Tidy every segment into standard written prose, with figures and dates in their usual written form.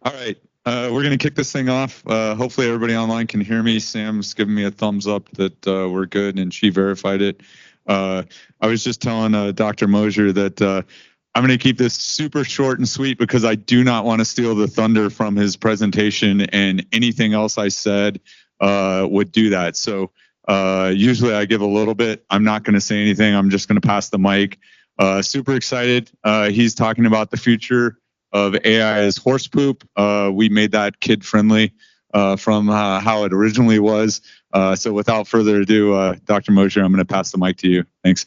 All right. We're going to kick this thing off. Hopefully everybody online can hear me. Sam's giving me a thumbs up that we're good, and she verified it. I was just telling Dr. Mozer that I'm going to keep this super short and sweet because I do not want to steal the thunder from his presentation, and anything else I said would do that. So usually I give a little bit. I'm not going to say anything. I'm just going to pass the mic. Super excited. He's talking about the future of AI as horse poop. We made that kid friendly from how it originally was. So without further ado, Dr. Mozer, I'm going to pass the mic to you. Thanks.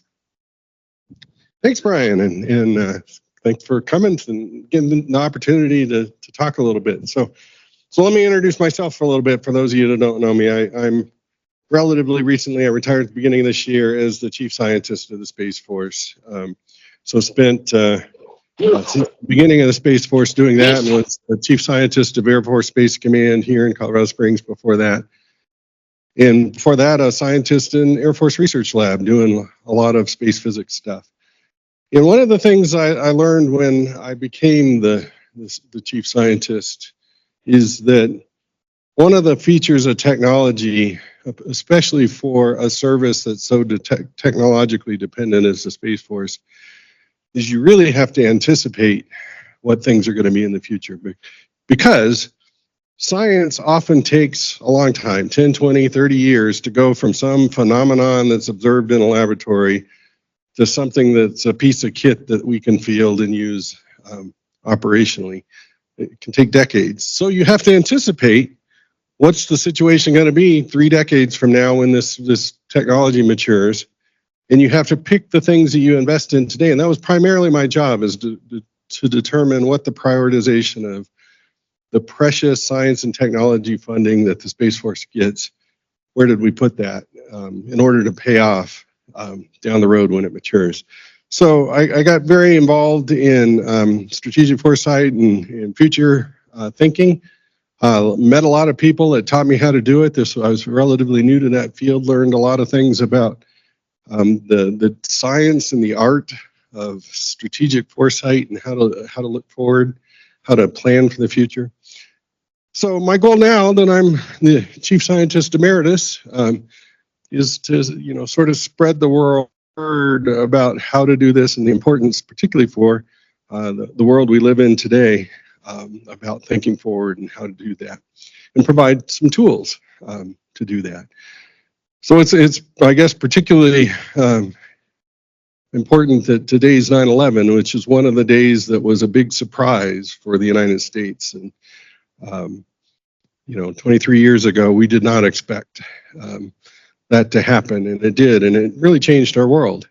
Thanks, Brian, and thanks for coming and getting the opportunity to talk a little bit. So let me introduce myself for a little bit. For those of you that don't know me, I'm relatively recently, I retired at the beginning of this year as the Chief Scientist of the Space Force. So spent since the beginning of the Space Force doing that, and was the Chief Scientist of Air Force Space Command here in Colorado Springs before that. And before that, a scientist in Air Force Research Lab doing a lot of space physics stuff. And one of the things I learned when I became the Chief Scientist is that one of the features of technology, especially for a service that's so technologically dependent as the Space Force, is you really have to anticipate what things are going to be in the future. Because science often takes a long time, 10, 20, 30 years to go from some phenomenon that's observed in a laboratory to something that's a piece of kit that we can field and use operationally. It can take decades. So you have to anticipate what's the situation going to be 3 decades from now when this technology matures. And you have to pick the things that you invest in today. And that was primarily my job, is to determine what the prioritization of the precious science and technology funding that the Space Force gets, where did we put that in order to pay off down the road when it matures. So I got very involved in strategic foresight and future thinking. Met a lot of people that taught me how to do it. I was relatively new to that field, learned a lot of things about the science and the art of strategic foresight and how to look forward, how to plan for the future. So my goal now that I'm the Chief Scientist Emeritus is to sort of spread the word about how to do this and the importance, particularly for the world we live in today, about thinking forward and how to do that, and provide some tools to do that. So it's I guess particularly important that today's 9/11, which is one of the days that was a big surprise for the United States, and 23 years ago we did not expect that to happen, and it did, and it really changed our world.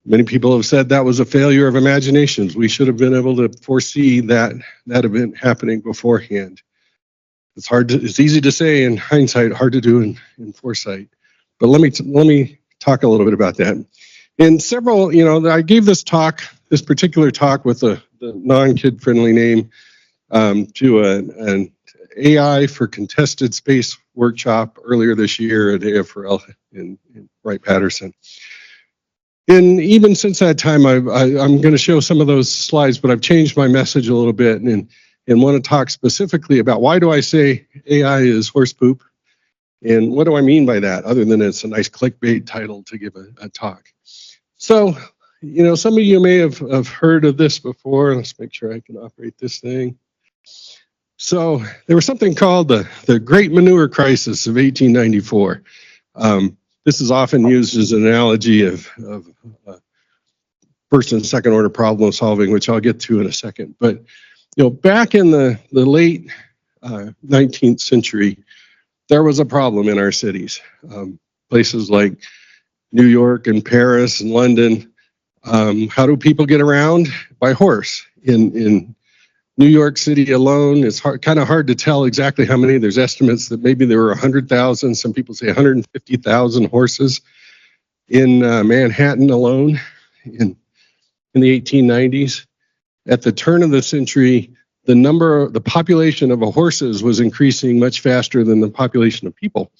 Many people have said that was a failure of imaginations. We should have been able to foresee that event happening beforehand. It's easy to say in hindsight, hard to do in foresight. But let me talk a little bit about that. In several, I gave this particular talk with the non-kid friendly name to an AI for Contested Space workshop earlier this year at AFRL in Wright-Patterson. And even since that time, I'm going to show some of those slides, but I've changed my message a little bit and want to talk specifically about why do I say AI is horse poop, and what do I mean by that, other than it's a nice clickbait title to give a talk. So, some of you may have heard of this before. Let's make sure I can operate this thing. So there was something called the Great Manure Crisis of 1894. This is often used as an analogy of first and second order problem solving, which I'll get to in a second. But back in the late 19th century, there was a problem in our cities. Places like New York and Paris and London. How do people get around? By horse. In New York City alone, it's kind of hard to tell exactly how many. There's estimates that maybe there were 100,000. Some people say 150,000 horses in Manhattan alone in the 1890s. At the turn of the century, the population of horses was increasing much faster than the population of people.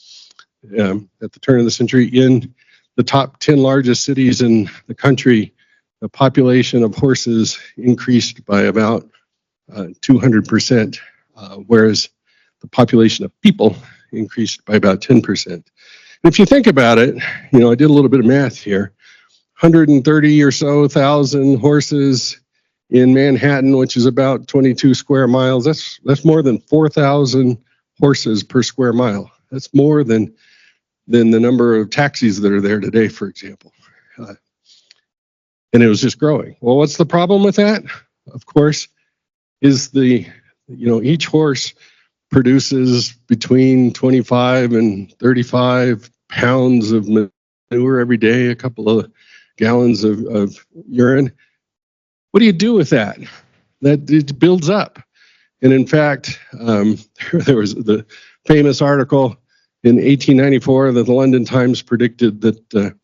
At the turn of the century, in the top 10 largest cities in the country, the population of horses increased by about 200%, whereas the population of people increased by about 10%. And if you think about it, I did a little bit of math here. 130 or so thousand horses in Manhattan, which is about 22 square miles. That's more than 4,000 horses per square mile. That's more than the number of taxis that are there today, for example. And it was just growing. Well, what's the problem with that? Of course, is each horse produces between 25 and 35 pounds of manure every day, a couple of gallons of urine. What do you do with that? That it builds up. And in fact, there was the famous article in 1894 that the London Times predicted that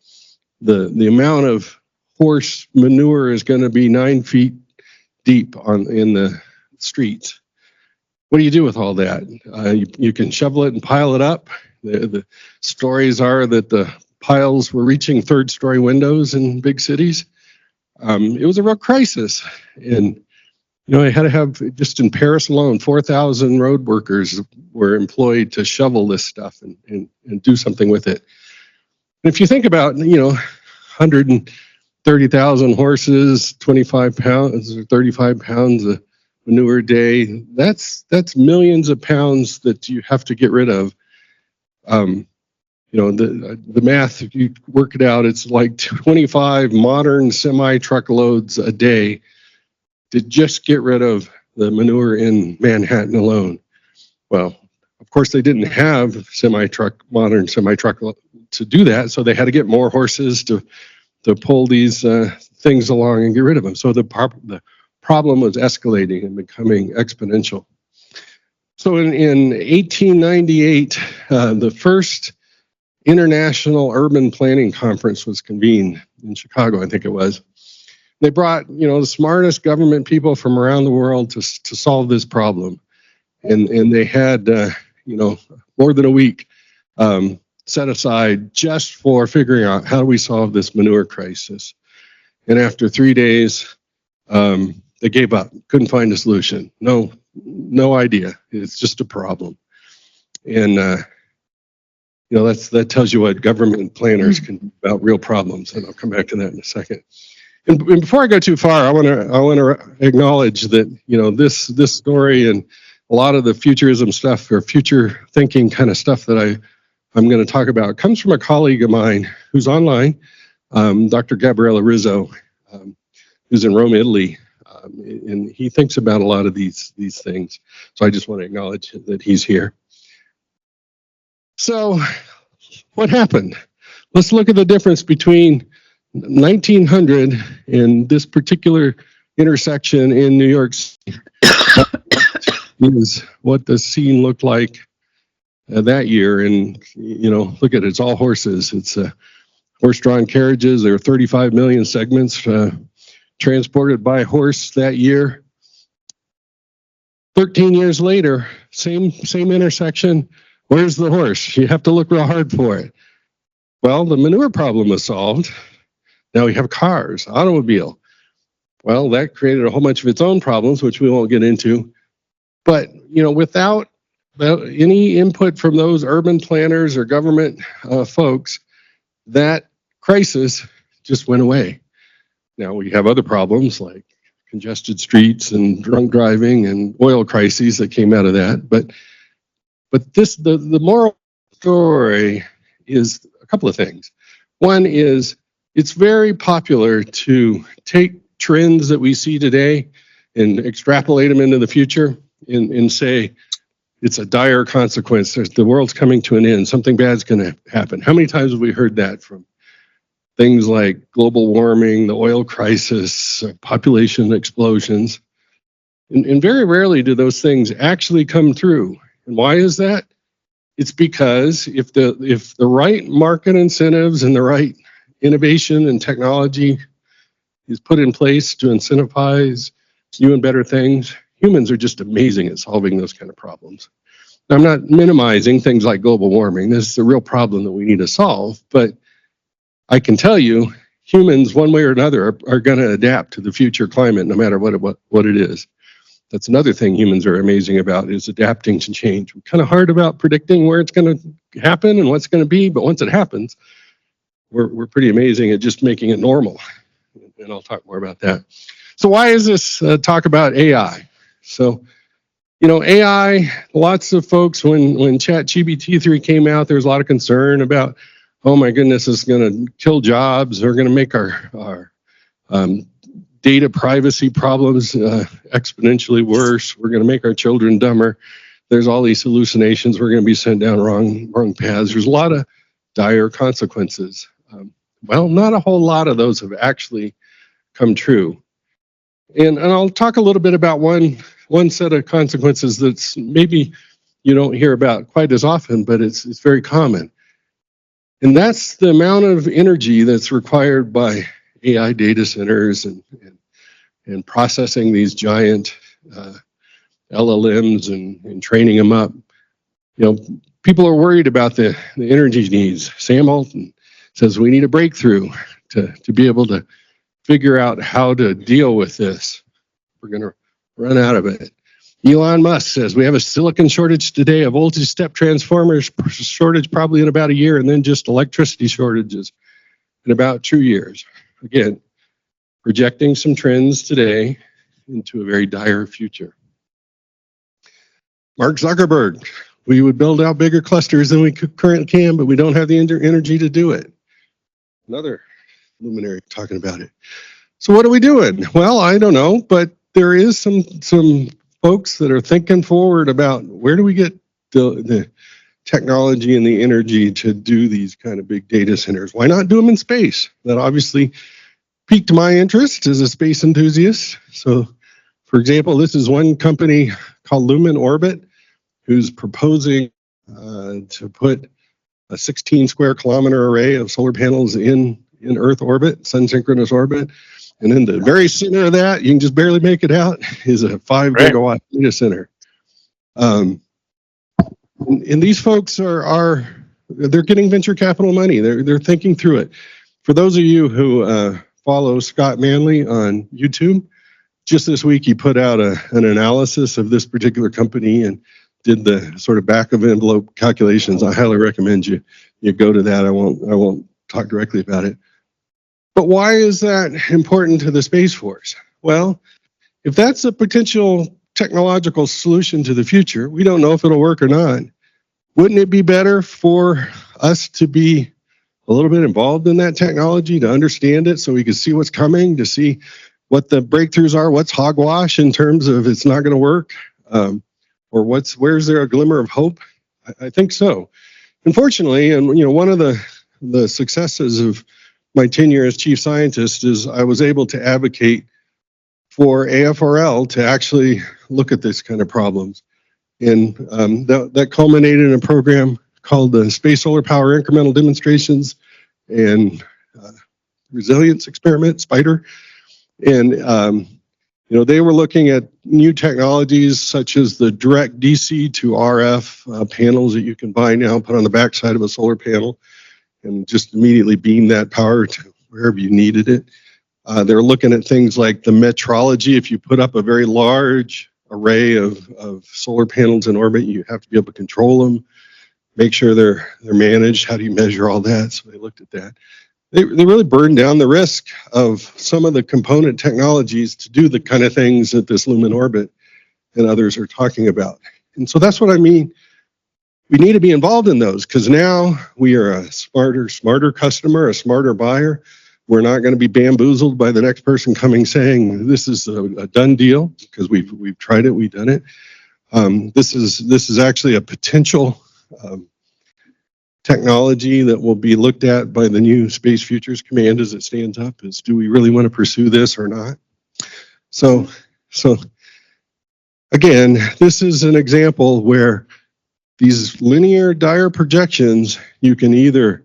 the amount of horse manure is going to be 9 feet deep in the streets. What do you do with all that? You can shovel it and pile it up. The stories are that the piles were reaching third-story windows in big cities. It was a real crisis. And, I had to have, just in Paris alone, 4,000 road workers were employed to shovel this stuff and do something with it. And if you think about, 130,000 horses, 25 pounds or 35 pounds of manure a day, that's millions of pounds that you have to get rid of. The math, if you work it out, it's like 25 modern semi-truckloads a day to just get rid of the manure in Manhattan alone. Well, of course, they didn't have modern semi-truck to do that, so they had to get more horses to pull these things along and get rid of them. So the problem was escalating and becoming exponential. So in 1898, the first International Urban Planning Conference was convened in Chicago, I think it was. They brought, the smartest government people from around the world to solve this problem. And they had, more than a week set aside just for figuring out how do we solve this manure crisis. And after 3 days, they gave up, couldn't find a solution. No idea. It's just a problem. And, that tells you what government planners can do about real problems. And I'll come back to that in a second. And before I go too far, I want to acknowledge that, this story and a lot of the futurism stuff or future thinking kind of stuff that I'm going to talk about comes from a colleague of mine who's online, Dr. Gabriele Rizzo, who's in Rome, Italy. And he thinks about a lot of these things. So I just want to acknowledge that he's here. So what happened? Let's look at the difference between 1900 and this particular intersection in New York City. Is what the scene looked like that year. And, look at it, it's all horses. It's horse-drawn carriages. There are 35 million segments transported by horse that year. 13 years later, same intersection. Where's the horse? You have to look real hard for it. Well, the manure problem was solved. Now we have cars, automobile. Well, that created a whole bunch of its own problems, which we won't get into. But, without any input from those urban planners or government folks, that crisis just went away. Now we have other problems like congested streets and drunk driving and oil crises that came out of that. But the moral story is a couple of things. One is it's very popular to take trends that we see today and extrapolate them into the future and say it's a dire consequence. The world's coming to an end. Something bad's going to happen. How many times have we heard that from things like global warming, the oil crisis, population explosions? And very rarely do those things actually come through. And why is that? It's because if the right market incentives and the right innovation and technology is put in place to incentivize new and better things, humans are just amazing at solving those kind of problems. Now, I'm not minimizing things like global warming. This is a real problem that we need to solve, but I can tell you humans, one way or another, are going to adapt to the future climate no matter what it is. That's another thing humans are amazing about, is adapting to change. We're kind of hard about predicting where it's going to happen and what's going to be, but once it happens, we're pretty amazing at just making it normal. And I'll talk more about that. So why is this talk about AI? So, AI, lots of folks, when ChatGPT 3 came out, there was a lot of concern about, oh my goodness, it's going to kill jobs, or going to make our data privacy problems exponentially worse. We're going to make our children dumber. There's all these hallucinations. We're going to be sent down wrong paths. There's a lot of dire consequences. Well, not a whole lot of those have actually come true. And I'll talk a little bit about one set of consequences that's maybe you don't hear about quite as often, but it's very common. And that's the amount of energy that's required by AI data centers and processing these giant LLMs and training them up. People are worried about the energy needs. Sam Altman says we need a breakthrough to be able to figure out how to deal with this. We're going to run out of it. Elon Musk says we have a silicon shortage today, a voltage step transformers shortage probably in about a year, and then just electricity shortages in about 2 years. Again, projecting some trends today into a very dire future. Mark Zuckerberg, we would build out bigger clusters than we currently can, but we don't have the energy to do it. Another luminary talking about it. So what are we doing? Well, I don't know, but there is some folks that are thinking forward about where do we get the technology and the energy to do these kind of big data centers. Why not do them in space? That obviously piqued my interest as a space enthusiast. So, for example, this is one company called Lumen Orbit who's proposing to put a 16 square kilometer array of solar panels in Earth orbit, sun synchronous orbit. And in the very center of that, you can just barely make it out, is a 5 gigawatt data center. And these folks they're getting venture capital money. They're thinking through it. For those of you who follow Scott Manley on YouTube, just this week he put out an analysis of this particular company and did the sort of back of envelope calculations. I highly recommend you go to that. I won't talk directly about it. But why is that important to the Space Force? Well, if that's a potential technological solution to the future, we don't know if it'll work or not. Wouldn't it be better for us to be a little bit involved in that technology, to understand it so we can see what's coming, to see what the breakthroughs are, what's hogwash in terms of it's not going to work, or where's there a glimmer of hope? I think so. Unfortunately, and one of the successes of my tenure as chief scientist is I was able to advocate for AFRL to actually look at this kind of problems. And that culminated in a program called the Space Solar Power Incremental Demonstrations and Resilience Experiment, SPIDER. And they were looking at new technologies such as the direct DC to RF panels that you can buy now, put on the backside of a solar panel, and just immediately beam that power to wherever you needed it. They're looking at things like the metrology. If you put up a very large array of solar panels in orbit, you have to be able to control them, make sure they're managed. How do you measure all that? So they looked at that. They really burned down the risk of some of the component technologies to do the kind of things that this Lumen Orbit and others are talking about. And so that's what I mean. We need to be involved in those because now we are a smarter customer, a smarter buyer. We're not going to be bamboozled by the next person coming saying this is a done deal because we've tried it, we've done it. This is actually a potential technology that will be looked at by the new Space Futures Command as it stands up. Is do we really want to pursue this or not? So again, this is an example where these linear dire projections, you can either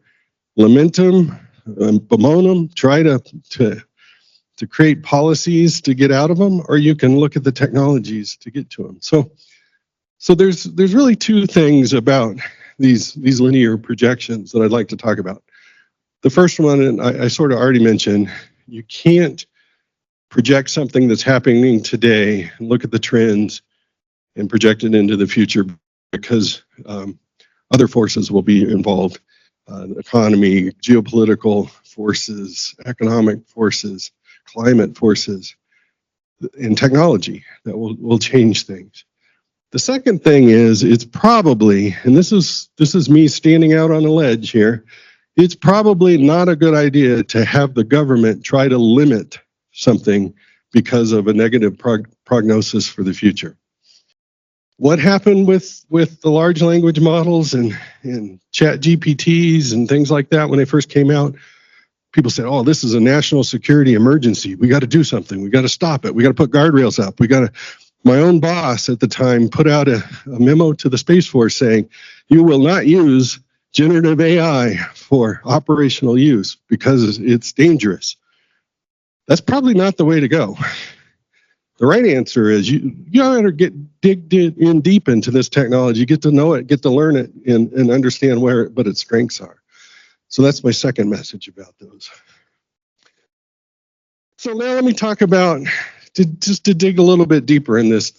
lament them, bemoan them, try to create policies to get out of them, or you can look at the technologies to get to them. So there's really two things about these linear projections that I'd like to talk about. The first one, and I sort of already mentioned, you can't project something that's happening today, and look at the trends and project it into the future, because other forces will be involved. The economy, geopolitical forces, economic forces, climate forces, and technology that will change things. The second thing is, it's probably, and this is me standing out on a ledge here, it's probably not a good idea to have the government try to limit something because of a negative prognosis for the future. What happened with the large language models and chat GPTs and things like that when they first came out? People said, oh, this is a national security emergency. We got to do something. We got to stop it. We got to put guardrails up. My own boss at the time put out a memo to the Space Force saying, you will not use generative AI for operational use because it's dangerous. That's probably not the way to go. The right answer is you ought to dig in deep into this technology, get to know it, get to learn it, and understand what its strengths are. So that's my second message about those. So now let me talk about, just to dig a little bit deeper in this,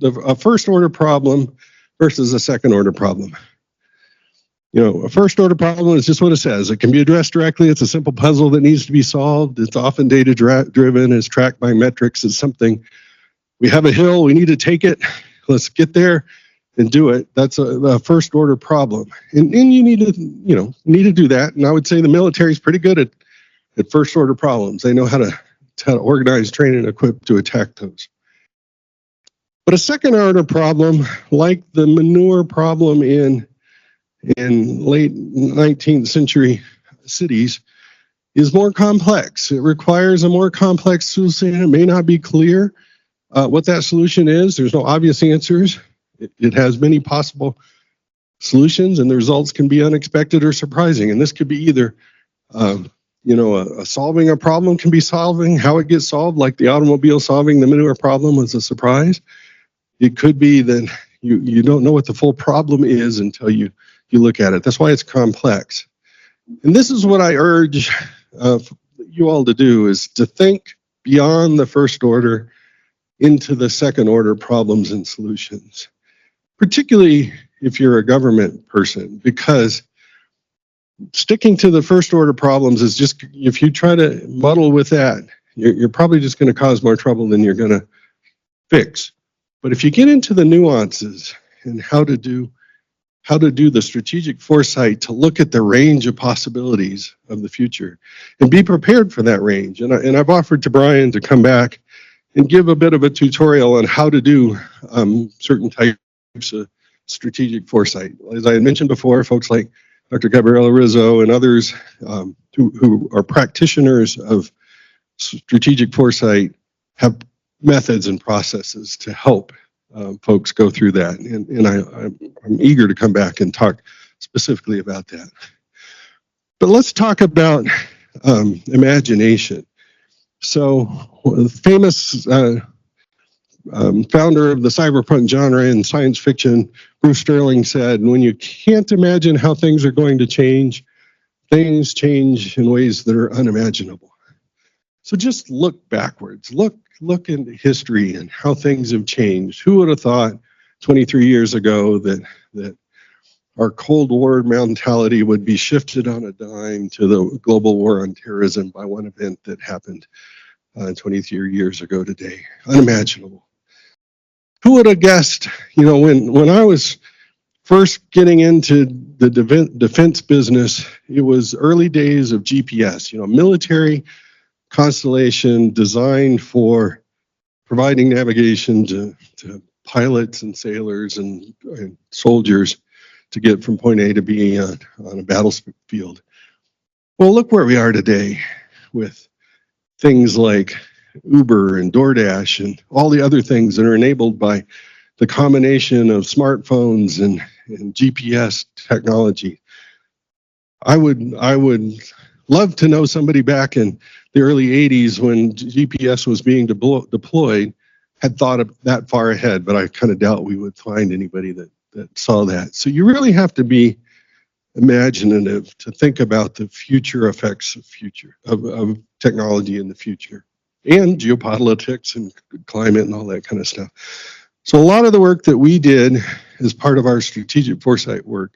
a first order problem versus a second order problem. You know, a first order problem is just what it says. It can be addressed directly. It's a simple puzzle that needs to be solved. It's often data driven. It's tracked by metrics. It's something, we have a hill, we need to take it. Let's get there and do it. That's a first order problem. And you need to do that. And I would say the military is pretty good at first order problems. They know how to organize, train, and equip to attack those. But a second order problem, like the manure problem in late 19th century cities, is more complex. It requires a more complex solution. It may not be clear what that solution is. There's no obvious answers. It has many possible solutions, and the results can be unexpected or surprising. And this could be either solving a problem can be solving how it gets solved, like the automobile solving the manure problem was a surprise. It could be that you don't know what the full problem is until you look at it. That's why it's complex. And this is what I urge you all to do, is to think beyond the first order into the second order problems and solutions, particularly if you're a government person, because sticking to the first order problems is just, if you try to muddle with that, you're probably just going to cause more trouble than you're going to fix. But if you get into the nuances and how to do the strategic foresight to look at the range of possibilities of the future and be prepared for that range, and I've offered to Brian to come back and give a bit of a tutorial on how to do certain types of strategic foresight. As I had mentioned before, folks like Dr. Gabriela Rizzo and others who are practitioners of strategic foresight have methods and processes to help folks go through that. And I'm eager to come back and talk specifically about that. But let's talk about imagination. So, the famous founder of the cyberpunk genre in science fiction, Bruce Sterling, said, when you can't imagine how things are going to change, things change in ways that are unimaginable. So just look backwards, look into history and how things have changed. Who would have thought 23 years ago that our Cold War mentality would be shifted on a dime to the global war on terrorism by one event that happened 23 years ago today? Unimaginable. Who would have guessed, when I was first getting into the defense business, it was early days of GPS, military constellation designed for providing navigation to pilots and sailors and soldiers to get from point A to B on a battlefield. Well, look where we are today with things like Uber and DoorDash and all the other things that are enabled by the combination of smartphones and GPS technology. I would love to know somebody back in the early 80s when GPS was being deployed had thought of that far ahead, but I kind of doubt we would find anybody that saw that. So you really have to be imaginative to think about the future effects of technology in the future. and geopolitics and climate and all that kind of stuff. So a lot of the work that we did as part of our strategic foresight work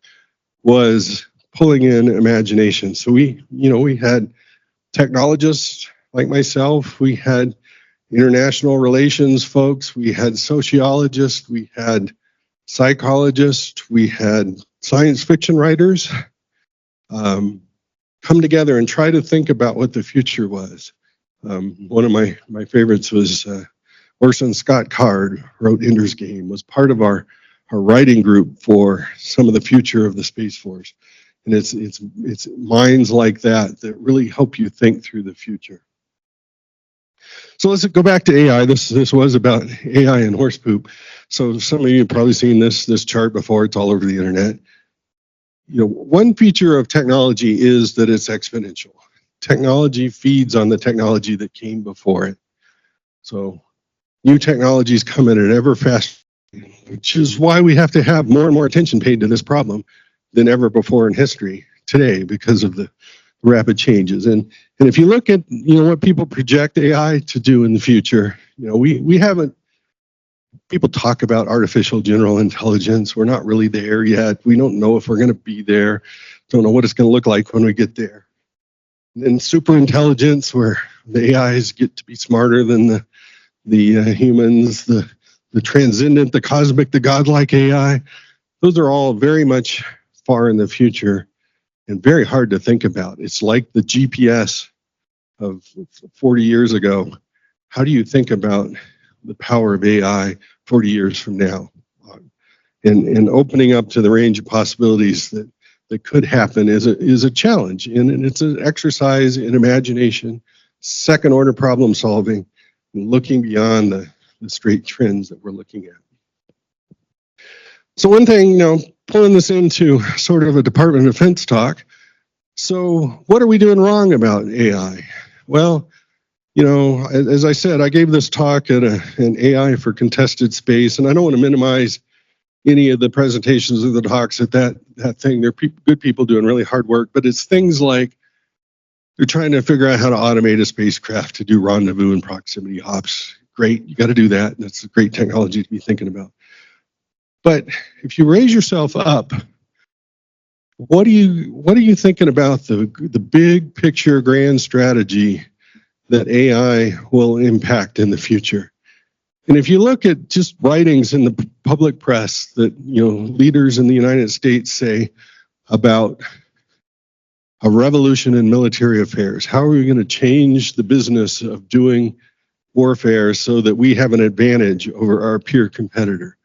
was pulling in imagination. So we had technologists like myself, we had international relations folks, we had sociologists, we had psychologists, we had science fiction writers come together and try to think about what the future was. One of my favorites was Orson Scott Card, wrote Ender's Game, was part of our writing group for some of the future of the Space Force. And it's minds like that that really help you think through the future. So let's go back to AI. This was about AI and horse poop. So some of you have probably seen this chart before. It's all over the internet. One feature of technology is that it's exponential. Technology feeds on the technology that came before it. So new technologies come in at ever faster, which is why we have to have more and more attention paid to this problem than ever before in history today because of the rapid changes. And if you look at what people project AI to do in the future, we haven't. People talk about artificial general intelligence. We're not really there yet. We don't know if we're going to be there. Don't know what it's going to look like when we get there. And then super intelligence, where the AIs get to be smarter than the humans, the transcendent, the cosmic, the godlike AI. Those are all very much far in the future and very hard to think about. It's like the GPS of 40 years ago. How do you think about the power of AI 40 years from now? And opening up to the range of possibilities that could happen is a challenge. And it's an exercise in imagination, second order problem solving, and looking beyond the straight trends that we're looking at. So one thing, pulling this into sort of a Department of Defense talk. So what are we doing wrong about AI? Well, as I said, I gave this talk at an AI for contested space, and I don't want to minimize any of the presentations of the talks at that thing. They're good people doing really hard work, but it's things like they're trying to figure out how to automate a spacecraft to do rendezvous and proximity hops. Great, you got to do that. That's a great technology to be thinking about. But if you raise yourself up, what are you thinking about the big picture grand strategy that AI will impact in the future? And if you look at just writings in the public press that leaders in the United States say about a revolution in military affairs, how are we going to change the business of doing warfare so that we have an advantage over our peer competitor?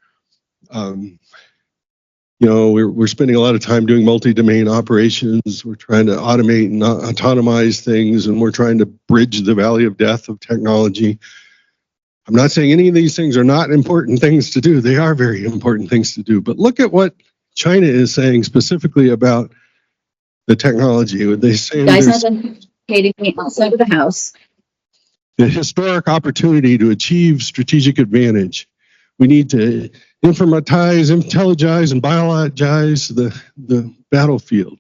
We're spending a lot of time doing multi-domain operations. We're trying to automate and autonomize things, and we're trying to bridge the valley of death of technology. I'm not saying any of these things are not important things to do. They are very important things to do. But look at what China is saying specifically about the technology. They say guys have been hating me outside of the house. The historic opportunity to achieve strategic advantage. We need to informatize, intelligize, and biologize the battlefield.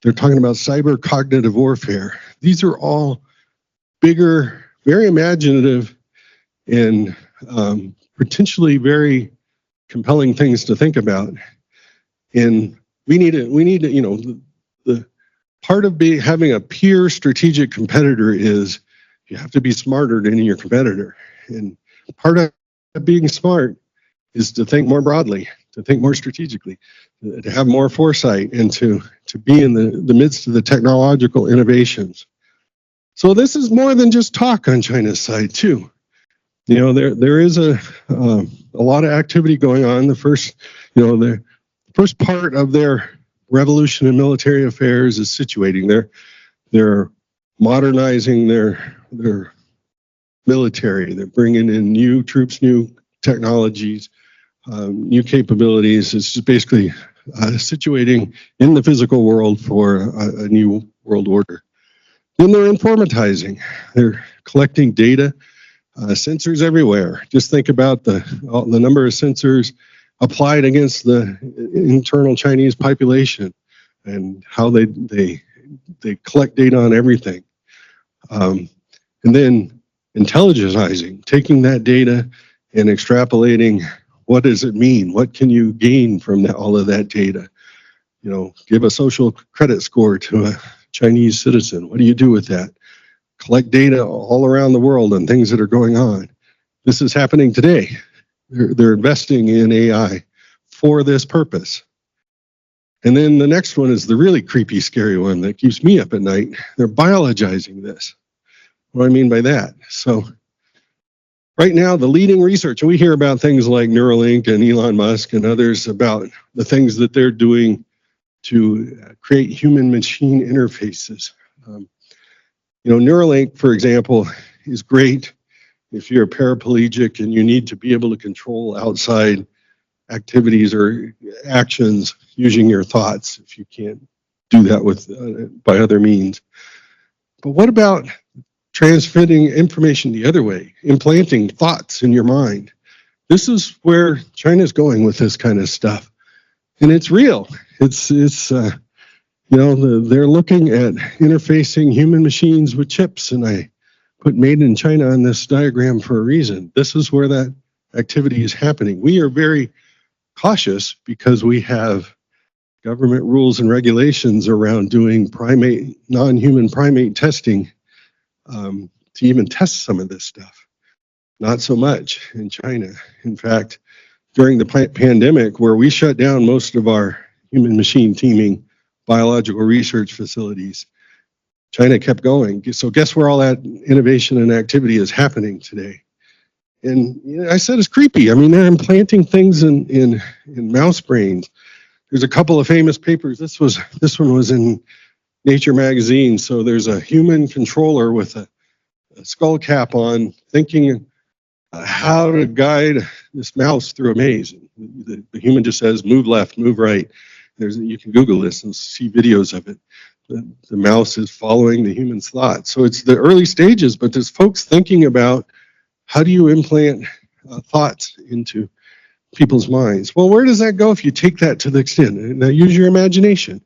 They're talking about cyber cognitive warfare. These are all bigger, very imaginative, and potentially very compelling things to think about. And we need to, the part of having a peer strategic competitor is you have to be smarter than your competitor. And part of being smart is to think more broadly, to think more strategically, to have more foresight, and to be in the midst of the technological innovations. So this is more than just talk on China's side too. There is a lot of activity going on. The first part of their revolution in military affairs is situating. They're modernizing their military. They're bringing in new troops, new technologies, new capabilities. It's just basically situating in the physical world for a new world order. Then they're informatizing. They're collecting data, sensors everywhere. Just think about the number of sensors applied against the internal Chinese population and how they collect data on everything. And then intelligentizing, taking that data and extrapolating, what does it mean? What can you gain from all of that data? Give a social credit score to a Chinese citizen. What do you do with that? Collect data all around the world on things that are going on. This is happening today. They're investing in AI for this purpose. And then the next one is the really creepy, scary one that keeps me up at night. They're biologizing this. What do I mean by that? So right now, the leading research, and we hear about things like Neuralink and Elon Musk and others about the things that they're doing to create human-machine interfaces. Neuralink, for example, is great if you're a paraplegic and you need to be able to control outside activities or actions using your thoughts, if you can't do that by other means. But what about transmitting information the other way, implanting thoughts in your mind? This is where China's going with this kind of stuff. And it's real. They're looking at interfacing human machines with chips, and I put made in China on this diagram for a reason. This is where that activity is happening. We are very cautious because we have government rules and regulations around doing non-human primate testing to even test some of this stuff. Not so much in China. In fact, during the pandemic, where we shut down most of our human machine teaming biological research facilities, China kept going. So guess where all that innovation and activity is happening today? And I said it's creepy. I mean, they're implanting things in mouse brains. There's a couple of famous papers. This one was in Nature magazine. So there's a human controller with a skull cap on, thinking how to guide this mouse through a maze. The human just says, move left, move right. You can Google this and see videos of it. The mouse is following the human's thoughts. So it's the early stages, but there's folks thinking about how do you implant thoughts into people's minds. Well, where does that go if you take that to the extent? Now use your imagination.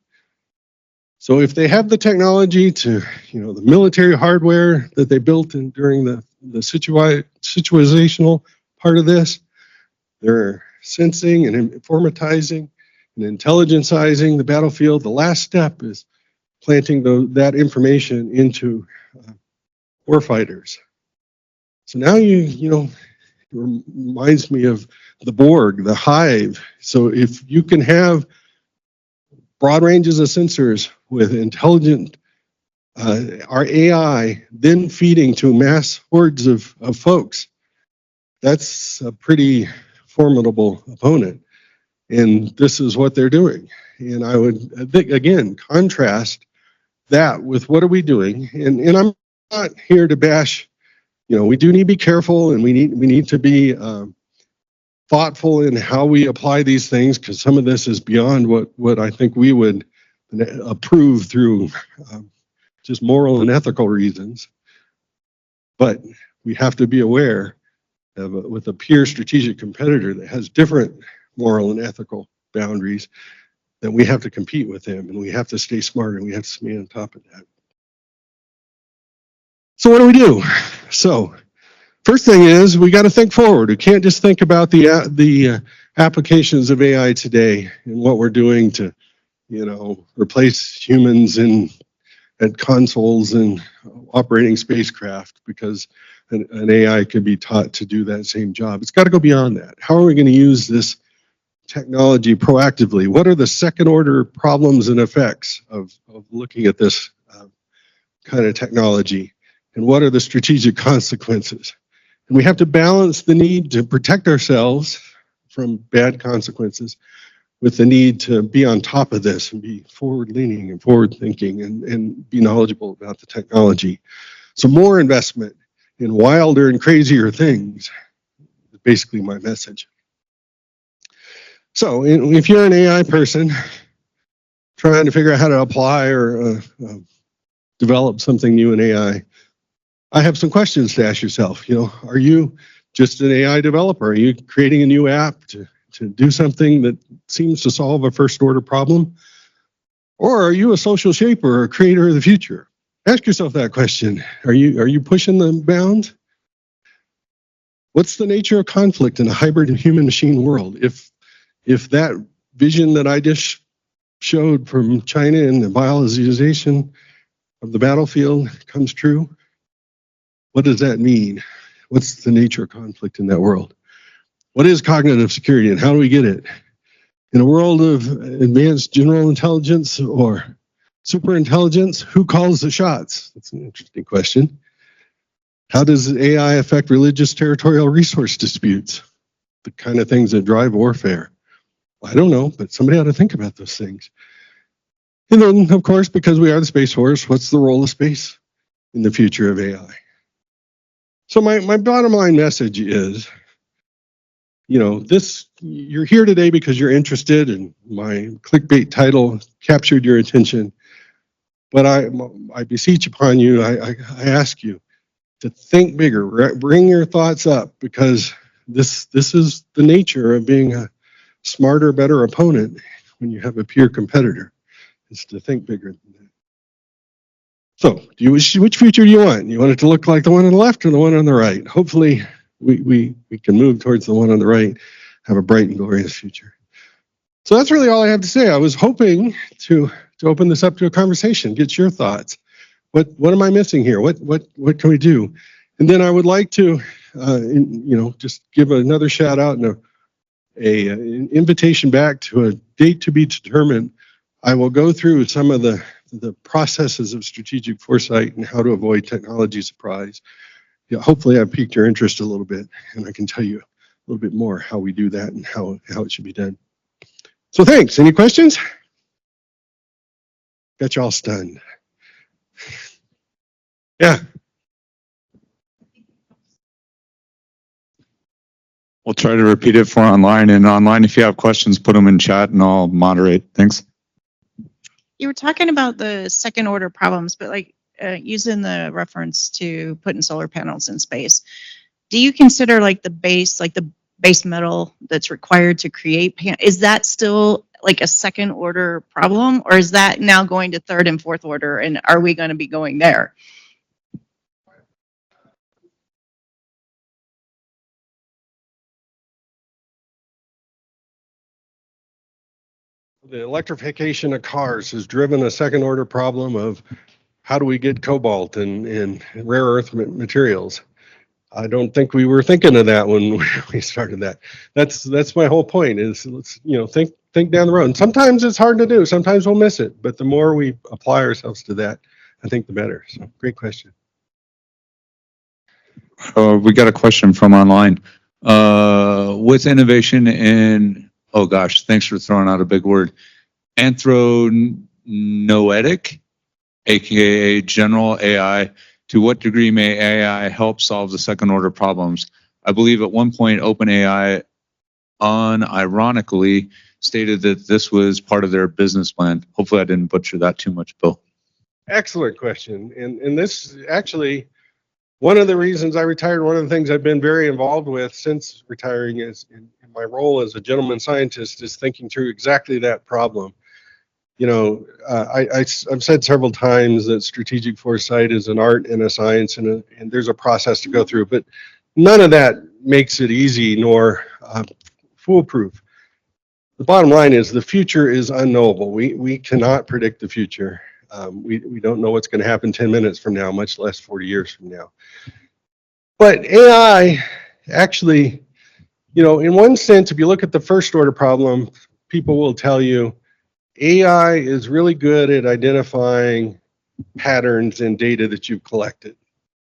So if they have the technology to, the military hardware that they built during the situational part of this, they're sensing and informatizing and intelligencizing the battlefield. The last step is planting that information into warfighters. So now it reminds me of the Borg, the hive. So if you can have broad ranges of sensors with intelligent, our AI then feeding to mass hordes of folks, that's a pretty formidable opponent. And this is what they're doing. And I think, again, contrast that with what are we doing? And I'm not here to bash, we do need to be careful, and we need to be thoughtful in how we apply these things, because some of this is beyond what I think we would approve through just moral and ethical reasons. But we have to be aware with a peer strategic competitor that has different moral and ethical boundaries, that we have to compete with them, and we have to stay smart, and we have to stay on top of that. So what do? So first thing is we got to think forward. We can't just think about the applications of AI today and what we're doing to, replace humans at consoles and operating spacecraft, because an AI could be taught to do that same job. It's got to go beyond that. How are we going to use this technology proactively? What are the second order problems and effects of looking at this kind of technology? And what are the strategic consequences? And we have to balance the need to protect ourselves from bad consequences with the need to be on top of this and be forward-leaning and forward-thinking and be knowledgeable about the technology. So more investment in wilder and crazier things is basically my message. So if you're an AI person trying to figure out how to apply or develop something new in AI, I have some questions to ask yourself. Are you just an AI developer? Are you creating a new app to do something that seems to solve a first order problem? Or are you a social shaper or a creator of the future? Ask yourself that question. Are you pushing the bounds? What's the nature of conflict in a hybrid human machine world? If that vision that I just showed from China and the biologization of the battlefield comes true, what does that mean? What's the nature of conflict in that world? What is cognitive security and how do we get it? In a world of advanced general intelligence or super intelligence, who calls the shots? That's an interesting question. How does AI affect religious territorial resource disputes? The kind of things that drive warfare. I don't know, but somebody ought to think about those things. And then, of course, because we are the Space Force, what's the role of space in the future of AI? So my bottom line message is, you're here today because you're interested, and my clickbait title captured your attention. But I beseech upon you, I ask you to think bigger, bring your thoughts up, because this is the nature of being a smarter, better opponent when you have a peer competitor, is to think bigger than that. So, which future do you want? You want it to look like the one on the left or the one on the right? Hopefully, we can move towards the one on the right, have a bright and glorious future. So that's really all I have to say. I was hoping to open this up to a conversation, get your thoughts. What am I missing here? What can we do? And then I would like to, just give another shout out and an invitation back to a date to be determined. I will go through some of the processes of strategic foresight and how to avoid technology surprise. Hopefully I've piqued your interest a little bit, and I can tell you a little bit more how we do that and how it should be done. So thanks. Any questions? Got you all stunned. Yeah. We'll try to repeat it for online. And online, if you have questions, put them in chat and I'll moderate. Thanks. You were talking about the second order problems, but using the reference to putting solar panels in space, do you consider the base metal that's required to create is that still a second order problem, or is that now going to third and fourth order, and are we going to be going there? The electrification of cars has driven a second order problem of how do we get cobalt and rare earth materials. I don't think we were thinking of that when we started that. That's my whole point is let's think down the road. And sometimes it's hard to do. Sometimes we'll miss it. But the more we apply ourselves to that, I think the better. So great question. We got a question from online. With innovation in, oh gosh, thanks for throwing out a big word, anthronoetic, aka general AI, to what degree may AI help solve the second order problems? I believe at one point OpenAI unironically stated that this was part of their business plan. Hopefully I didn't butcher that too much, Bill. Excellent question. And this actually, one of the reasons I retired, one of the things I've been very involved with since retiring is in my role as a gentleman scientist is thinking through exactly that problem. I've said several times that strategic foresight is an art and a science, and there's a process to go through, but none of that makes it easy nor foolproof. The bottom line is the future is unknowable. We cannot predict the future. We don't know what's going to happen 10 minutes from now, much less 40 years from now. But AI actually, in one sense, if you look at the first order problem, people will tell you AI is really good at identifying patterns in data that you've collected,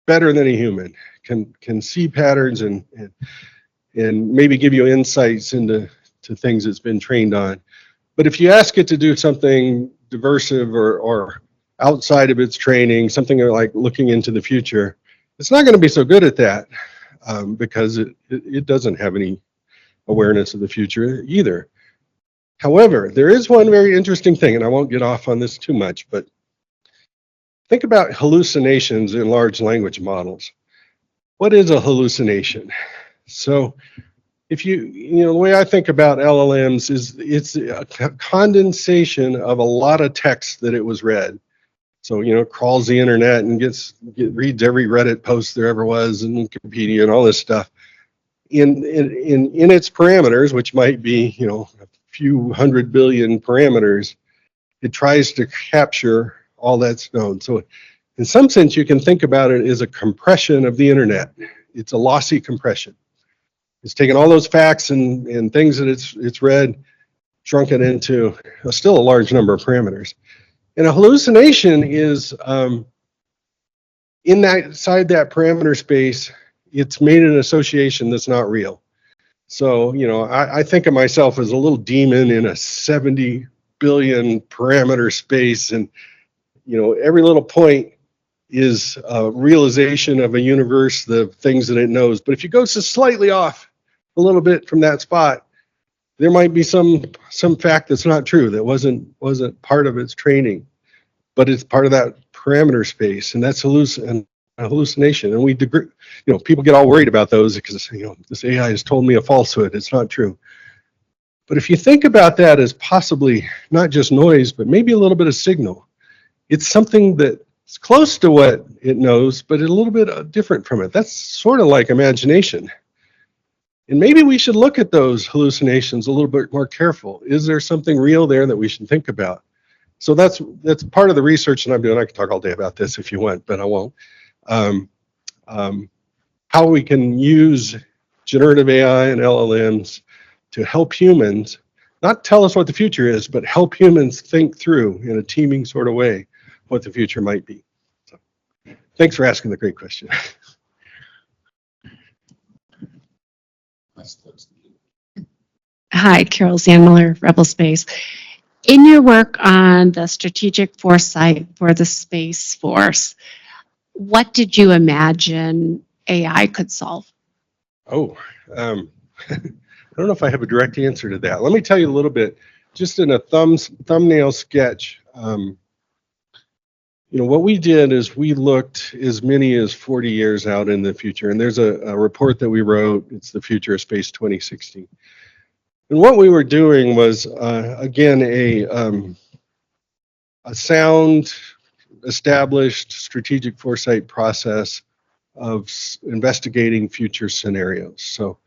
better than a human, can see patterns and maybe give you insights into things it's been trained on. But if you ask it to do something diversive or outside of its training, something like looking into the future, it's not going to be so good at that because it doesn't have any awareness of the future either. However, there is one very interesting thing, and I won't get off on this too much, but think about hallucinations in large language models. What is a hallucination? So if the way I think about LLMs is it's a condensation of a lot of text that it was read. So, crawls the internet and reads every Reddit post there ever was and Wikipedia and all this stuff. In its parameters, which might be, a few 100 billion parameters, it tries to capture all that's known. So in some sense, you can think about it as a compression of the internet. It's a lossy compression. It's taken all those facts and things that it's read, shrunk it into still a large number of parameters. And a hallucination is inside that parameter space, it's made an association that's not real. So, I think of myself as a little demon in a 70 billion parameter space, and every little point is a realization of a universe, the things that it knows. But if you go just slightly off a little bit from that spot, there might be some fact that's not true, that wasn't part of its training, but it's part of that parameter space, and that's hallucination. And people get all worried about those because this AI has told me a falsehood. It's not true. But if you think about that as possibly not just noise, but maybe a little bit of signal, it's something that's close to what it knows, but a little bit different from it. That's sort of like imagination. And maybe we should look at those hallucinations a little bit more careful. Is there something real there that we should think about? So that's part of the research that I'm doing. I could talk all day about this if you want, but I won't. How we can use generative AI and LLMs to help humans, not tell us what the future is, but help humans think through in a teaming sort of way what the future might be. So, thanks for asking the great question. Hi, Carol Sandmiller, Rebel Space. In your work on the strategic foresight for the Space Force, what did you imagine AI could solve? Oh, I don't know if I have a direct answer to that. Let me tell you a little bit, just in a thumbnail sketch. What we did is we looked as many as 40 years out in the future, and there's a report that we wrote. It's the Future of Space 2016. And what we were doing was, again, a sound, established strategic foresight process of investigating future scenarios. So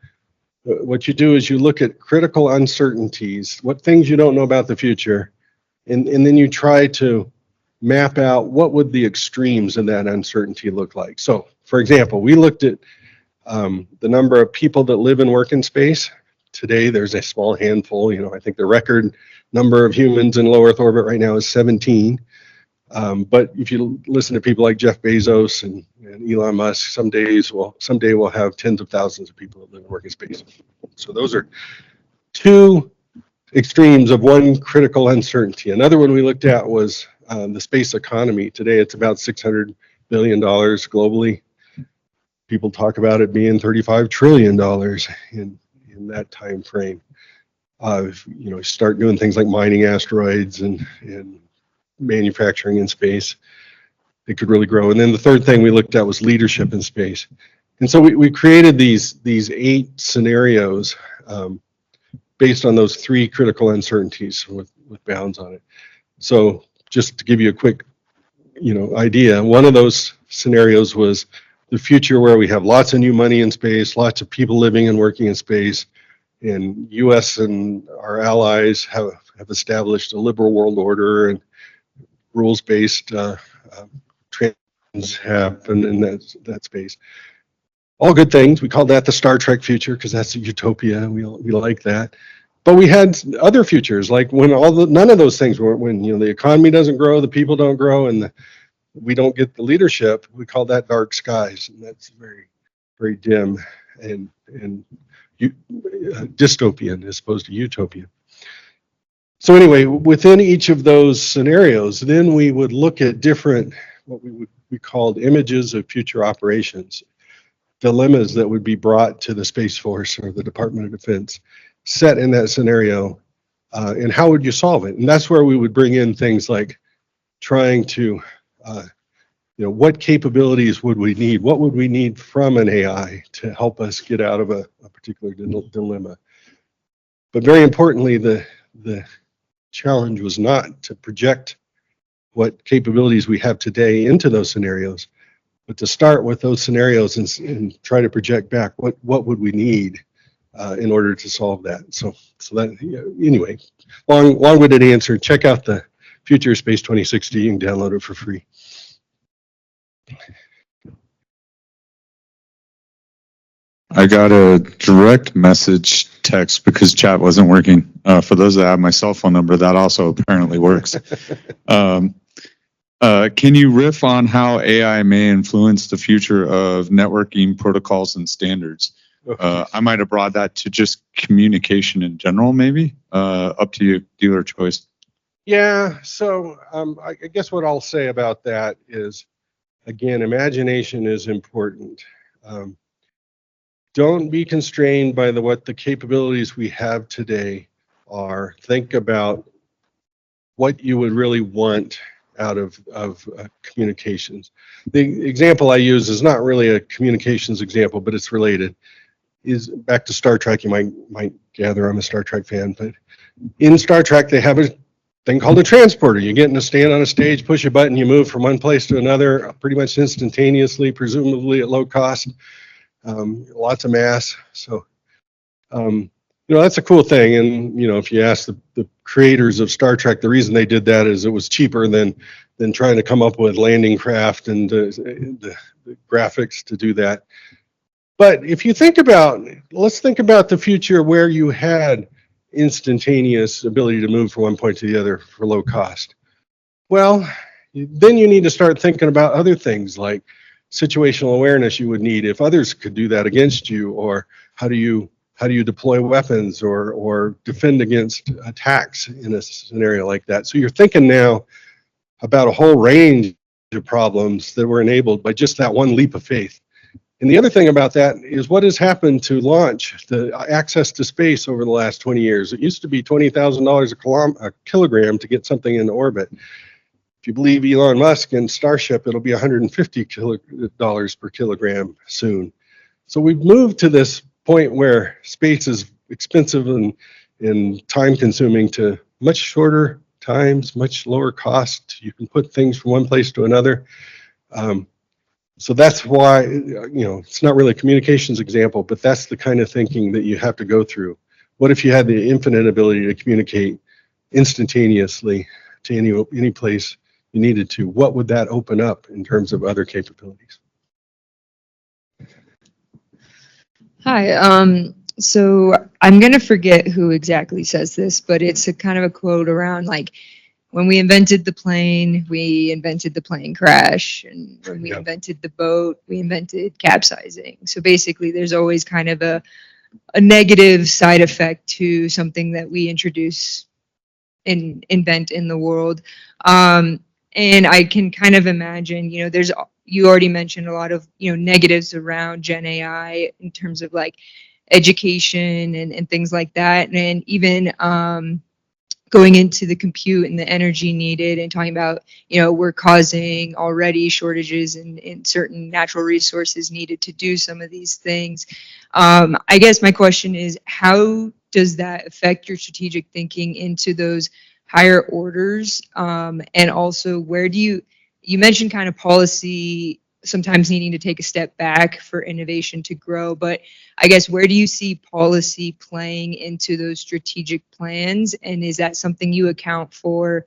what you do is you look at critical uncertainties, what things you don't know about the future, and then you try to map out what would the extremes of that uncertainty look like. So, for example, we looked at the number of people that live and work in space. Today, there's a small handful. I think the record number of humans in low Earth orbit right now is 17. But if you listen to people like Jeff Bezos and Elon Musk, someday we'll have tens of thousands of people that live and work in space. So those are two extremes of one critical uncertainty. Another one we looked at was the space economy. Today, it's about $600 billion globally. People talk about it being $35 trillion in that time frame. Start doing things like mining asteroids and manufacturing in space, it could really grow. And then the third thing we looked at was leadership in space. And so we created these 8 scenarios based on those 3 critical uncertainties with bounds on it. So just to give you a quick idea, one of those scenarios was the future where we have lots of new money in space, lots of people living and working in space, and US and our allies have established a liberal world order, and rules-based trends happen in that space. All good things. We call that the Star Trek future because that's a utopia. We like that. But we had other futures, like when none of those things were, when the economy doesn't grow, the people don't grow, and we don't get the leadership. We call that dark skies, and that's very, very dim and dystopian as opposed to utopia. So anyway, within each of those scenarios, then we would look at different, what we called images of future operations, dilemmas that would be brought to the Space Force or the Department of Defense, set in that scenario, and how would you solve it? And that's where we would bring in things like trying to, what capabilities would we need? What would we need from an AI to help us get out of a particular dilemma? But very importantly, the challenge was not to project what capabilities we have today into those scenarios, but to start with those scenarios and try to project back what would we need in order to solve that. So that, anyway, long-winded answer. Check out the Future Space 2060. You can download it for free. I got a direct message text because chat wasn't working. For those that have my cell phone number, that also apparently works. Can you riff on how AI may influence the future of networking protocols and standards? I might have brought that to just communication in general, maybe. Up to you, dealer choice. Yeah, so I guess what I'll say about that is, again, imagination is important. Don't be constrained by what the capabilities we have today are. Think about what you would really want out of communications. The example I use is not really a communications example, but it's related. Is back to Star Trek. You might gather I'm a Star Trek fan, but in Star Trek they have a thing called a transporter. You get in a stand on a stage, push a button, you move from one place to another pretty much instantaneously, presumably at low cost. Lots of mass. So, that's a cool thing. And, if you ask the creators of Star Trek, the reason they did that is it was cheaper than trying to come up with landing craft and the graphics to do that. But if you let's think about the future where you had instantaneous ability to move from one point to the other for low cost. Well, then you need to start thinking about other things like situational awareness you would need if others could do that against you, or how do you deploy weapons or defend against attacks in a scenario like that. So you're thinking now about a whole range of problems that were enabled by just that one leap of faith. And the other thing about that is what has happened to launch, the access to space over the last 20 years. It used to be $20,000 a kilogram to get something into orbit. If you believe Elon Musk and Starship, it'll be $150 per kilogram soon. So we've moved to this point where space is expensive and time consuming to much shorter times, much lower cost. You can put things from one place to another. So that's why, it's not really a communications example, but that's the kind of thinking that you have to go through. What if you had the infinite ability to communicate instantaneously to any place you needed to? What would that open up in terms of other capabilities? Hi. So I'm going to forget who exactly says this, but it's a kind of a quote around like, when we invented the plane, we invented the plane crash. And when we invented the boat, we invented capsizing. So basically, there's always kind of a negative side effect to something that we introduce and invent in the world. And I can kind of imagine, you already mentioned a lot of, negatives around Gen AI in terms of like education and things like that. And even going into the compute and the energy needed and talking about, we're causing already shortages in certain natural resources needed to do some of these things. I guess my question is, how does that affect your strategic thinking into those higher orders? And also, where do you mentioned kind of policy sometimes needing to take a step back for innovation to grow, but I guess where do you see policy playing into those strategic plans? And is that something you account for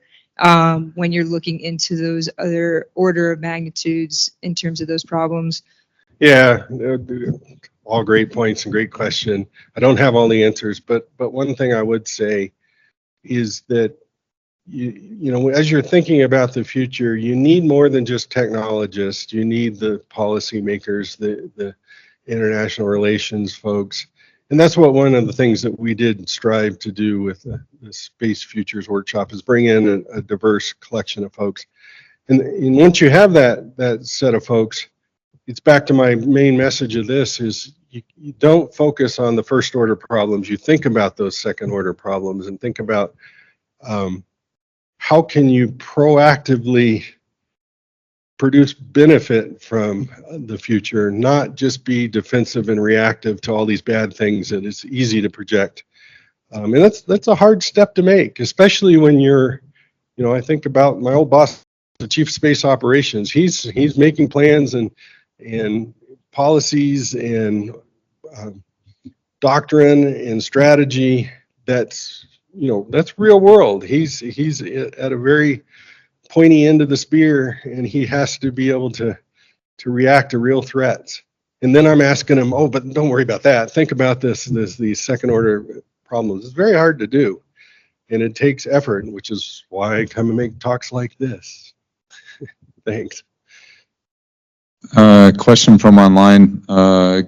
when you're looking into those other order of magnitudes in terms of those problems? Yeah, all great points and great question. I don't have all the answers, but one thing I would say is that as you're thinking about the future, you need more than just technologists. You need the policymakers, the international relations folks. And that's what one of the things that we did strive to do with the Space Futures Workshop is bring in a diverse collection of folks. And once you have that set of folks, it's back to my main message of this is you don't focus on the first order problems. You think about those second order problems and think about how can you proactively produce benefit from the future, not just be defensive and reactive to all these bad things that it's easy to project. And that's a hard step to make, especially when you're, I think about my old boss the chief of space operations. He's making plans and policies and doctrine and strategy that's real world. He's at a very pointy end of the spear, and he has to be able to react to real threats. And then I'm asking him, oh, but don't worry about that. Think about these second order problems. It's very hard to do, and it takes effort, which is why I come and make talks like this. Thanks. Question from online.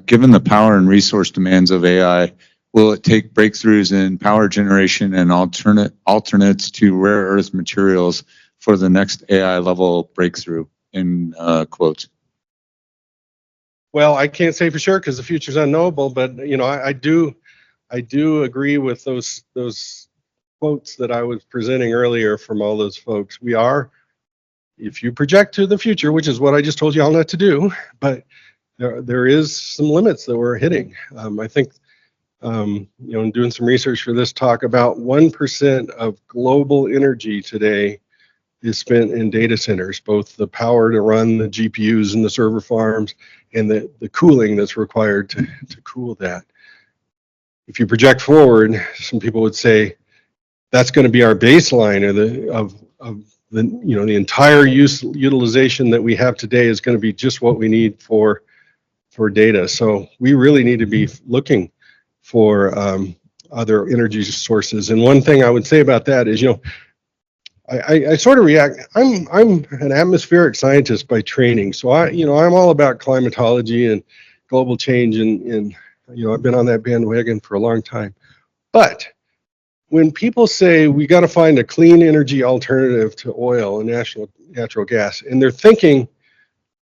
Given the power and resource demands of AI, will it take breakthroughs in power generation and alternates to rare earth materials for the next AI level breakthrough? In quotes. Well, I can't say for sure because the future's unknowable, but I do agree with those quotes that I was presenting earlier from all those folks. We are, if you project to the future, which is what I just told you all not to do, but there is some limits that we're hitting. I think, in doing some research for this talk, about 1% of global energy today is spent in data centers, both the power to run the GPUs and the server farms and the cooling that's required to cool that. If you project forward, some people would say that's going to be our baseline, or the entire utilization that we have today is going to be just what we need for data. So we really need to be looking for other energy sources. And one thing I would say about that is, I sort of react. I'm an atmospheric scientist by training, so I'm all about climatology and global change, and I've been on that bandwagon for a long time. But when people say we got to find a clean energy alternative to oil and natural gas, and they're thinking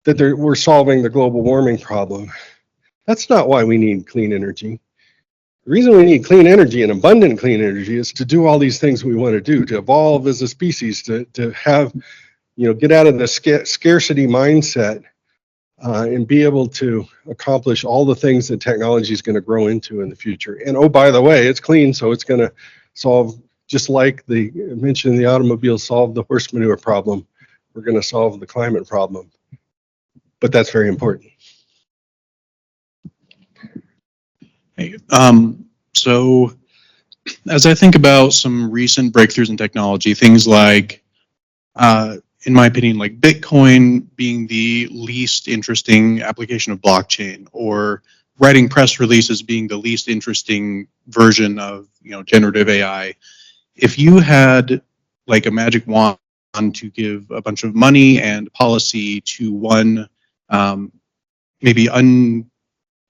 that we're solving the global warming problem, that's not why we need clean energy. The reason we need clean energy and abundant clean energy is to do all these things we want to do, to evolve as a species, to have, get out of the scarcity mindset and be able to accomplish all the things that technology is going to grow into in the future. And oh, by the way, it's clean, so it's going to solve, just like the mentioned the automobile solved the horse manure problem, we're going to solve the climate problem. But that's very important. Hey, so as I think about some recent breakthroughs in technology, things like, in my opinion, like Bitcoin being the least interesting application of blockchain, or writing press releases being the least interesting version of generative AI. If you had like a magic wand to give a bunch of money and policy to one maybe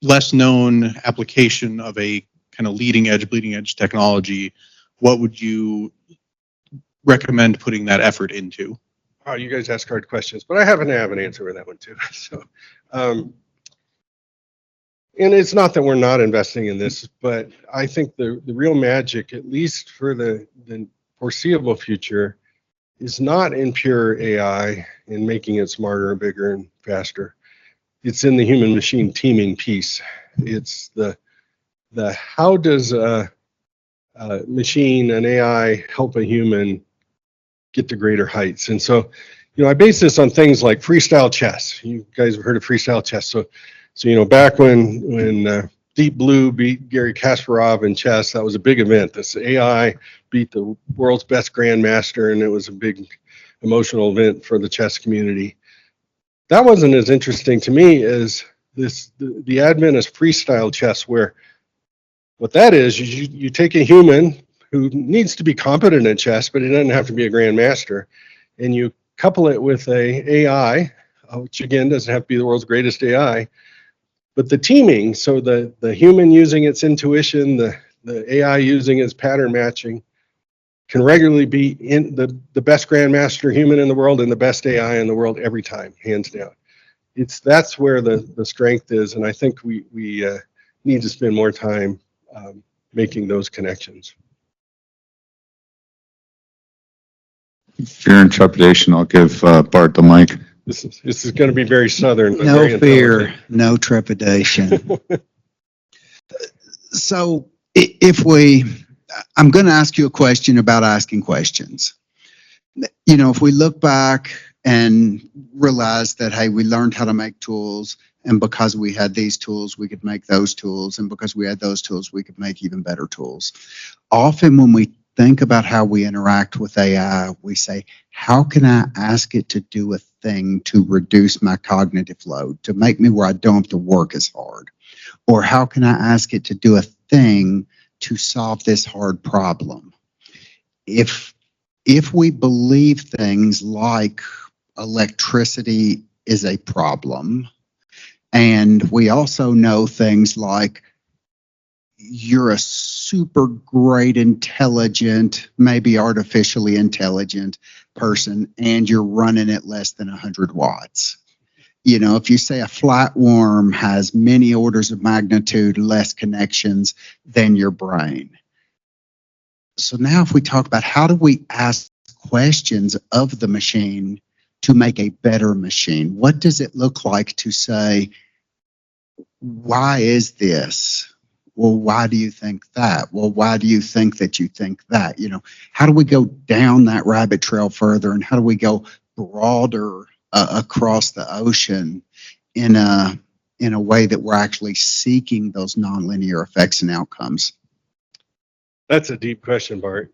less known application of a kind of bleeding edge technology, what would you recommend putting that effort into? Oh, you guys ask hard questions, but I happen to have an answer for that one too. So, and it's not that we're not investing in this, but I think the real magic, at least for the foreseeable future, is not in pure AI and making it smarter and bigger and faster. It's in the human machine teaming piece. It's the how does a machine, an AI, help a human get to greater heights? And so, I base this on things like freestyle chess. You guys have heard of freestyle chess. So back when Deep Blue beat Garry Kasparov in chess, that was a big event. This AI beat the world's best grandmaster, and it was a big emotional event for the chess community. That wasn't as interesting to me as the advent of freestyle chess, where what that is you take a human who needs to be competent at chess, but he doesn't have to be a grandmaster, and you couple it with a AI, which again doesn't have to be the world's greatest AI, but the teaming, so the human using its intuition, the AI using its pattern matching, can regularly be in the best grandmaster human in the world and the best AI in the world every time, hands down. That's where the strength is, and I think we need to spend more time making those connections. Fear and trepidation. I'll give Bart the mic. This is going to be very Southern. But No very fear, no trepidation. So I'm going to ask you a question about asking questions. If we look back and realized that, hey, we learned how to make tools. And because we had these tools, we could make those tools. And because we had those tools, we could make even better tools. Often when we think about how we interact with AI, we say, how can I ask it to do a thing to reduce my cognitive load, to make me where I don't have to work as hard? Or how can I ask it to do a thing to solve this hard problem? If we believe things like electricity is a problem, and we also know things like you're a super great, intelligent, maybe artificially intelligent person, and you're running at less than 100 watts. You know, if you say a flatworm has many orders of magnitude less connections than your brain. So now if we talk about how do we ask questions of the machine to make a better machine, what does it look like to say, why is this? Well, why do you think that? Well, why do you think that you think that? You know, how do we go down that rabbit trail further, and how do we go broader across the ocean in a way that we're actually seeking those nonlinear effects and outcomes? That's a deep question, Bart.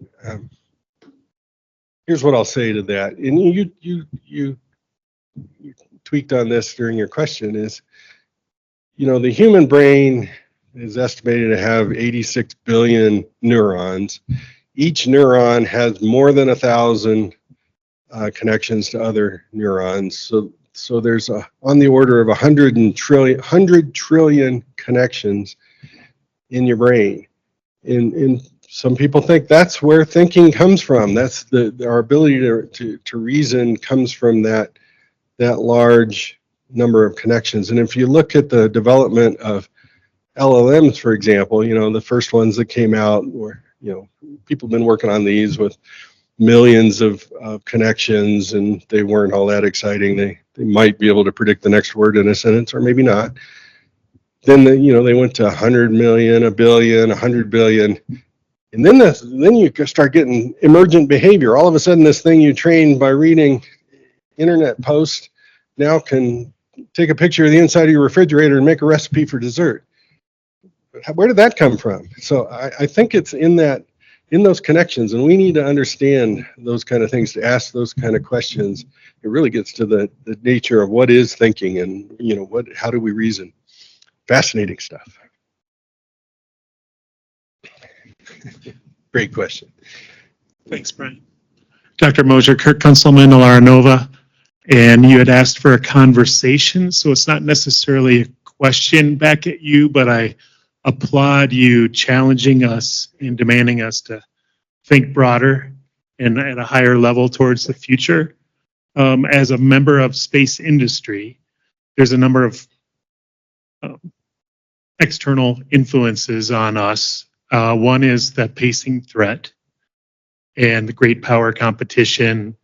Here's what I'll say to that. And you tweaked on this during your question is, you know, the human brain is estimated to have 86 billion neurons. Each neuron has more than 1,000 connections to other neurons. So there's on the order of 100 trillion connections in your brain. And some people think that's where thinking comes from. That's our ability to reason comes from that large number of connections. And if you look at the development of LLMs, for example, you know, the first ones that came out were, you know, people have been working on these with millions of connections, and they weren't all that exciting. They might be able to predict the next word in a sentence, or maybe not. Then they went to 100 million, a billion, 100 billion. And then you start getting emergent behavior. All of a sudden, this thing you trained by reading internet posts now can take a picture of the inside of your refrigerator and make a recipe for dessert. Where did that come from? So I think it's in those connections, and we need to understand those kind of things to ask those kind of questions. It really gets to the nature of what is thinking, and you know, how do we reason? Fascinating stuff. Great question. Thanks, Brian. Dr. Mozer, Kurt Kunselman, Alara Nova, and you had asked for a conversation, so it's not necessarily a question back at you, but I applaud you challenging us and demanding us to think broader and at a higher level towards the future. As a member of space industry, there's a number of external influences on us. One is the pacing threat and the great power competition,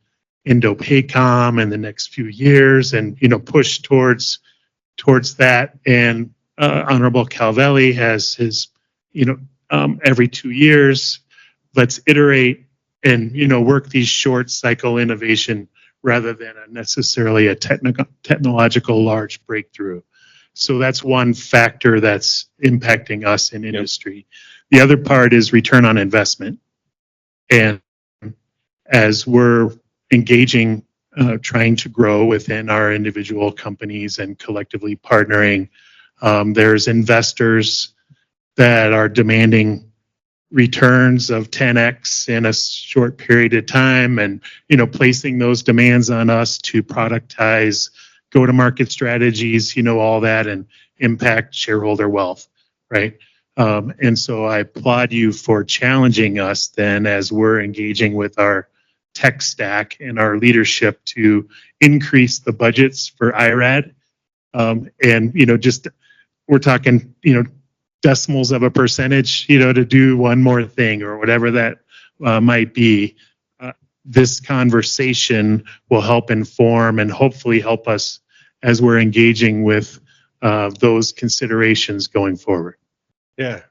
Indo-PACOM in the next few years, and push towards that. And Honorable Calvelli has his, every 2 years, let's iterate and work these short cycle innovation rather than necessarily a technological large breakthrough. So that's one factor that's impacting us in industry. The other part is return on investment. And as we're engaging, trying to grow within our individual companies and collectively partnering, there's investors that are demanding returns of 10x in a short period of time, and placing those demands on us to productize go-to-market strategies, all that, and impact shareholder wealth, right? And so I applaud you for challenging us then as we're engaging with our tech stack and our leadership to increase the budgets for IRAD. And, just we're talking, decimals of a percentage, to do one more thing or whatever that might be. This conversation will help inform and hopefully help us as we're engaging with those considerations going forward. Yeah,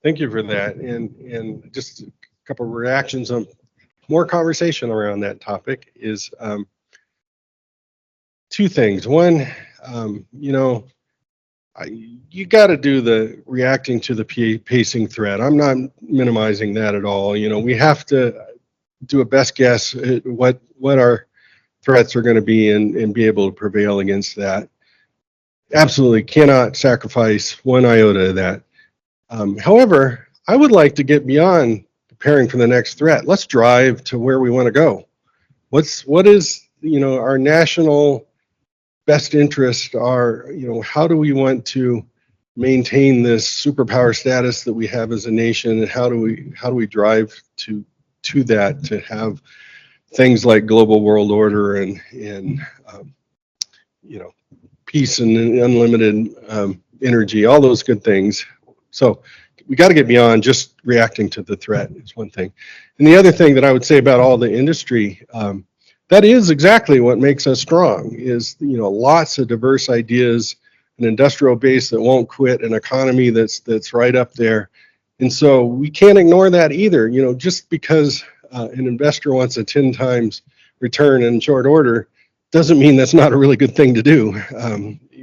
thank you for that. And just a couple of reactions on more conversation around that topic is two things. One, you know, you got to do the reacting to the pacing threat. I'm not minimizing that at all. You know, we have to do a best guess at what our threats are going to be and be able to prevail against that. Absolutely cannot sacrifice one iota of that. However, I would like to get beyond preparing for the next threat. Let's drive to where we want to go. What is, you know, our national best interest? Are, you know, how do we want to maintain this superpower status that we have as a nation, and how do we drive to that, to have things like global world order and you know, peace and unlimited energy, all those good things. So we got to get beyond just reacting to the threat. Is one thing. And the other thing that I would say about all the industry, that is exactly what makes us strong, is, you know, lots of diverse ideas, an industrial base that won't quit, an economy that's right up there. And so we can't ignore that either. You know, just because an investor wants a 10 times return in short order doesn't mean that's not a really good thing to do.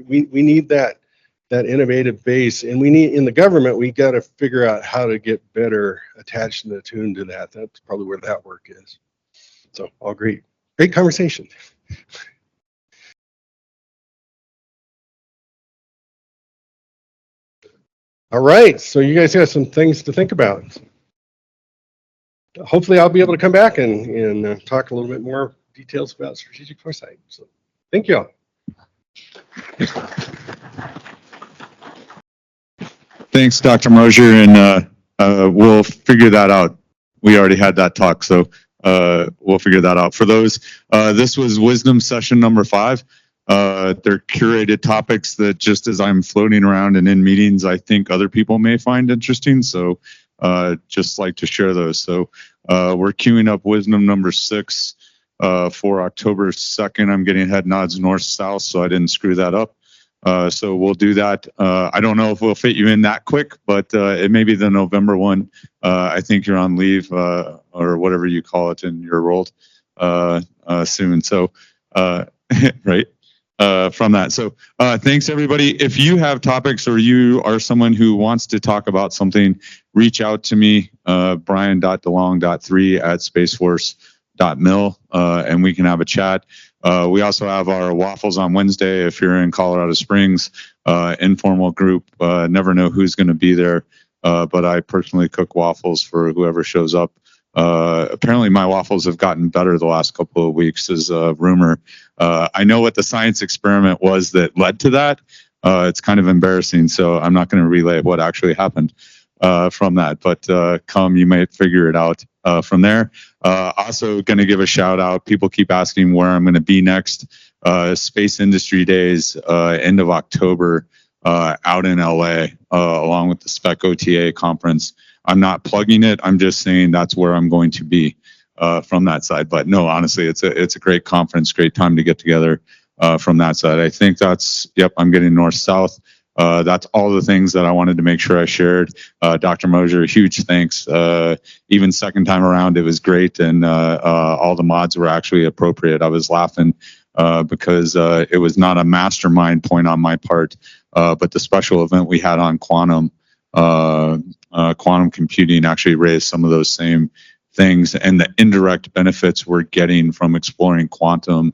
We need that innovative base, and we need, in the government, we got to figure out how to get better attached and attuned to that. That's probably where that work is. So all great conversation. All right, so you guys got some things to think about. Hopefully I'll be able to come back and talk a little bit more details about strategic foresight. So thank you all. Thanks, Dr. Mozer, and we'll figure that out. We already had that talk, so we'll figure that out. For those, this was Wisdom session number 5. They're curated topics that, just as I'm floating around and in meetings, I think other people may find interesting. So just like to share those. So we're queuing up Wisdom number 6 for October 2nd. I'm getting head nods north-south, so I didn't screw that up. So we'll do that. I don't know if we'll fit you in that quick, but it may be the November one. I think you're on leave or whatever you call it in your world soon. So, right. From that. So thanks, everybody. If you have topics or you are someone who wants to talk about something, reach out to me, brian.delong.3@spaceforce.mil, and we can have a chat. We also have our waffles on Wednesday if you're in Colorado Springs, informal group. Never know who's going to be there, but I personally cook waffles for whoever shows up. Apparently my waffles have gotten better the last couple of weeks, is a rumor. I know what the science experiment was that led to that. It's kind of embarrassing, so I'm not going to relay what actually happened from that, but you may figure it out from there. Also going to give a shout out. People keep asking where I'm going to be next. Space Industry Days, end of October, out in LA, along with the Spec OTA conference. I'm not plugging it. I'm just saying that's where I'm going to be from that side. But no, honestly, it's a great conference, great time to get together from that side. I think that's, yep, I'm getting north-south. That's all the things that I wanted to make sure I shared. Dr. Mozer, huge thanks. Even second time around, it was great, and all the mods were actually appropriate. I was laughing because it was not a mastermind point on my part, but the special event we had on quantum computing actually raised some of those same things, and the indirect benefits we're getting from exploring quantum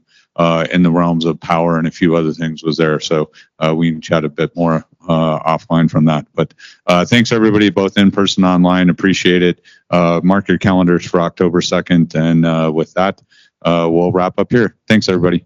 in the realms of power and a few other things was there. So we can chat a bit more offline from that. But thanks everybody, both in person, online. Appreciate it. Mark your calendars for October 2nd. And with that, we'll wrap up here. Thanks everybody.